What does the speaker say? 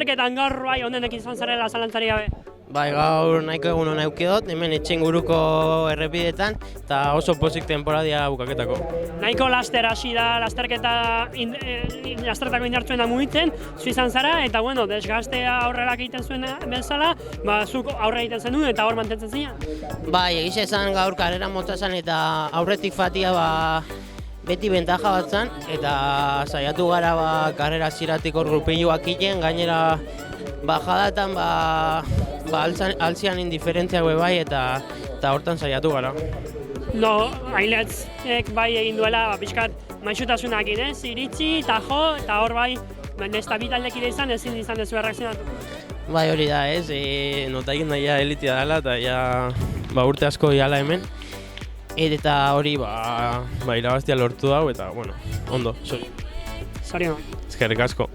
lasterketan gaur bai onenekin izan zarela zalantzari gabe. Bai, gaur nahiko egun hona eukidot, hemen etxen guruko errepidetan, eta oso pozik temporadia bukaketako. Nahiko laster hasi da, lasterketako indartzuena mugitzen, zu izan zara, eta bueno, desgastea aurrelak egiten zuen bezala, zuk aurre egiten zen eta hor mantentzen zinean. Bai, egize esan gaur karrera motza zen eta aurretik fatia beti bentaja bat zen, eta saiatu gara karrera ziratik hor grupiluak iten, gainera bajadatan altzian indiferentziak bai eta hortan saiatu gara. Ailetzek bai egin duela, pixkat maixutasunak iritsi, eta jo, eta hor bai, ez da bitaldekide ezin izan dezu erreakzionatu. Bai, hori da ez, nota egin daia elitia dela, eta urte asko iala hemen. Eta hori, irabaztia lortu dau, eta, bueno, ondo, sori. Zorion. Eskerrik asko.